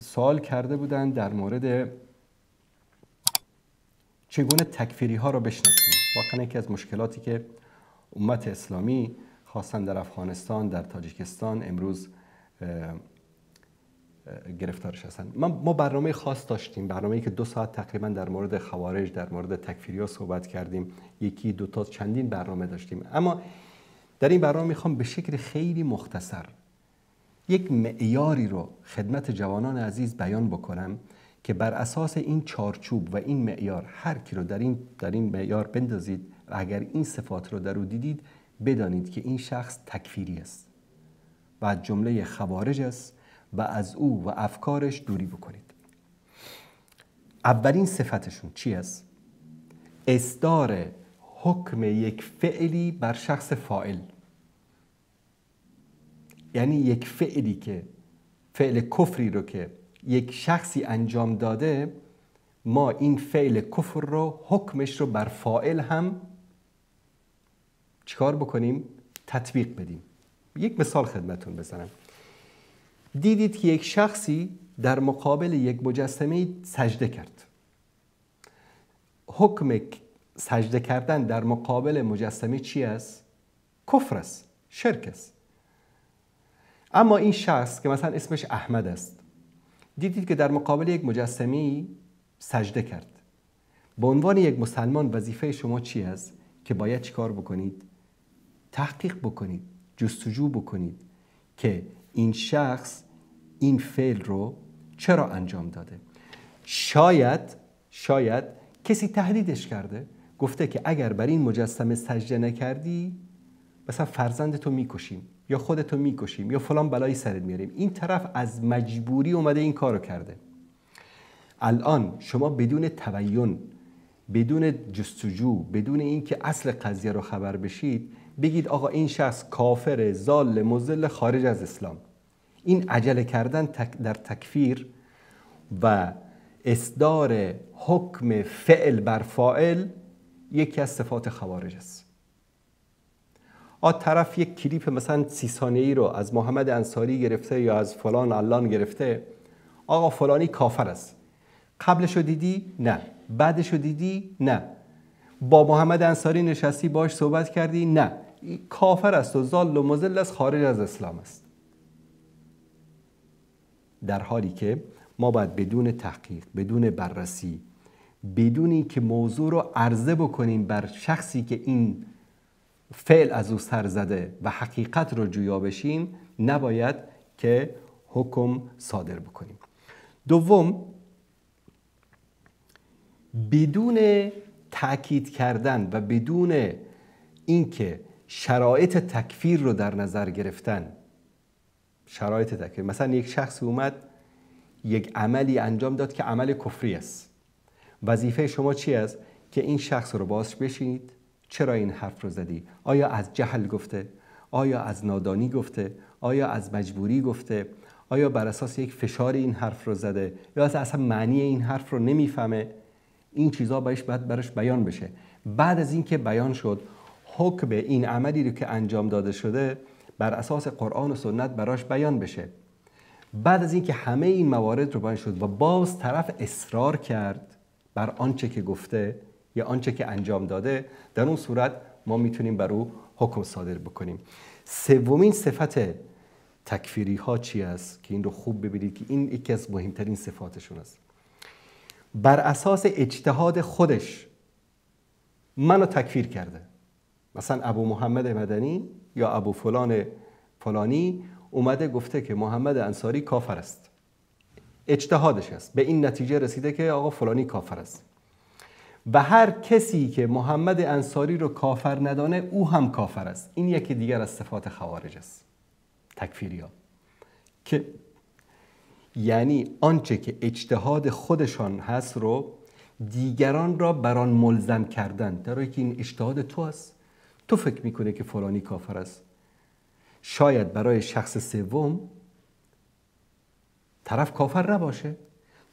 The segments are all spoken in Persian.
سوال کرده بودن در مورد چگونه تکفیری ها رو بشناسیم. واقعا یکی از مشکلاتی که امت اسلامی خاصا در افغانستان، در تاجیکستان امروز گرفتارش هستن. ما برنامه خاص داشتیم، برنامه‌ای که 2 ساعت تقریبا در مورد خوارج، در مورد تکفیری ها صحبت کردیم. یکی 2 تا چندین برنامه داشتیم، اما در این برنامه میخوام به شکل خیلی مختصر یک معیاری رو خدمت جوانان عزیز بیان بکنم که بر اساس این چارچوب و این معیار هر کی رو در این معیار بندازید و اگر این صفات رو در او دیدید بدانید که این شخص تکفیری است و از جمله خوارج است و از او و افکارش دوری بکنید. اولین صفتشون چی است؟ اصدار حکم یک فعلی بر شخص فاعل. یعنی یک فعلی که فعل کفری رو که یک شخصی انجام داده، ما این فعل کفر رو حکمش رو بر فاعل هم چیکار بکنیم؟ تطبیق بدیم. یک مثال خدمتون بزنم. دیدید که یک شخصی در مقابل یک مجسمه سجده کرد. حکم سجده کردن در مقابل مجسمه چی است؟ کفر است، شرک است. اما این شخص که مثلا اسمش احمد است، دیدید که در مقابل یک مجسمه سجده کرد. به عنوان یک مسلمان وظیفه شما چی است؟ که باید چیکار بکنید؟ تحقیق بکنید، جستجو بکنید که این شخص این فعل رو چرا انجام داده. شاید کسی تهدیدش کرده، گفته که اگر بر این مجسمه سجده نکردی مثلا فرزندتو میکشیم یا خودتو میکشیم یا فلان بلایی سرت میاریم. این طرف از مجبوری اومده این کارو کرده. الان شما بدون تبیین، بدون جستجو، بدون اینکه اصل قضیه رو خبر بشید بگید آقا این شخص کافر، ضال، مضل، خارج از اسلام. این عجله کردن در تکفیر و اصدار حکم فعل بر فاعل یکی از صفات خوارج است. طرف یک کلیپ مثلا 30 ثانیه‌ای رو از محمد انصاری گرفته یا از فلان علان گرفته، آقا فلانی کافر است. قبلشو دیدی؟ نه. بعدشو دیدی؟ نه. با محمد انصاری نشستی باش صحبت کردی؟ نه. کافر است و ضال و مضل است، خارج از اسلام است. در حالی که ما باید بدون تحقیق، بدون بررسی، بدون اینکه موضوع رو عرضه بکنیم بر شخصی که این فعل از او سر زده و حقیقت رو جویا بشیم، نباید که حکم صادر بکنیم. دوم، بدون تأکید کردن و بدون اینکه شرایط تکفیر رو در نظر گرفتن، شرایط تکفیر، مثلا یک شخص اومد یک عملی انجام داد که عمل کفری است، وظیفه شما چی است؟ که این شخص رو باز بشینید، چرا این حرف رو زدی؟ آیا از جهل گفته؟ آیا از نادانی گفته؟ آیا از مجبوری گفته؟ آیا بر اساس یک فشار این حرف رو زده؟ یا اصلا معنی این حرف رو نمیفهمه؟ این چیزا باید براش بیان بشه. بعد از اینکه بیان شد، حکم این عملی رو که انجام داده شده بر اساس قرآن و سنت براش بیان بشه. بعد از اینکه همه این موارد رو بیان شد و باز طرف اصرار کرد بر آنچه که گفته یا آنچه که انجام داده، در اون صورت ما میتونیم بر او حکم صادر بکنیم. سومین صفت تکفیری ها چی است که این رو خوب ببینید که این یکی از مهمترین صفاتشون است. بر اساس اجتهاد خودش منو تکفیر کرده. مثلا ابو محمد مدنی یا ابو فلانی اومده گفته که محمد انصاری کافر است. اجتهادش است، به این نتیجه رسیده که آقا فلانی کافر است. و هر کسی که محمد انصاری رو کافر ندانه او هم کافر است. این یکی دیگر از صفات خوارج است، تکفیری ها، که یعنی آنچه که اجتهاد خودشان هست رو دیگران را بر آن ملزم کردن، در حالی که این اجتهاد تو است. تو فکر میکنه که فلانی کافر است. شاید برای شخص سوم طرف کافر نباشه.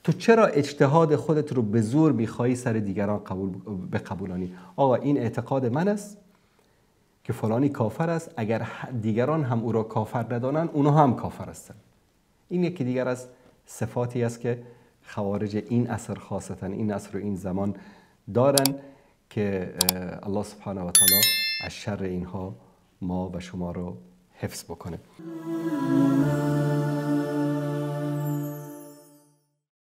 تو چرا اجتهاد خودت رو به زور میخوایی سر دیگران بقبولانی؟ آقا این اعتقاد من است که فلانی کافر است، اگر دیگران هم او را کافر ندانن اونا هم کافر هستن. این یکی دیگر از صفاتی است که خوارج این عصر خاصتا این عصر و این زمان دارن که الله سبحانه و تعالی از شر اینها ما و شما رو حفظ بکنه.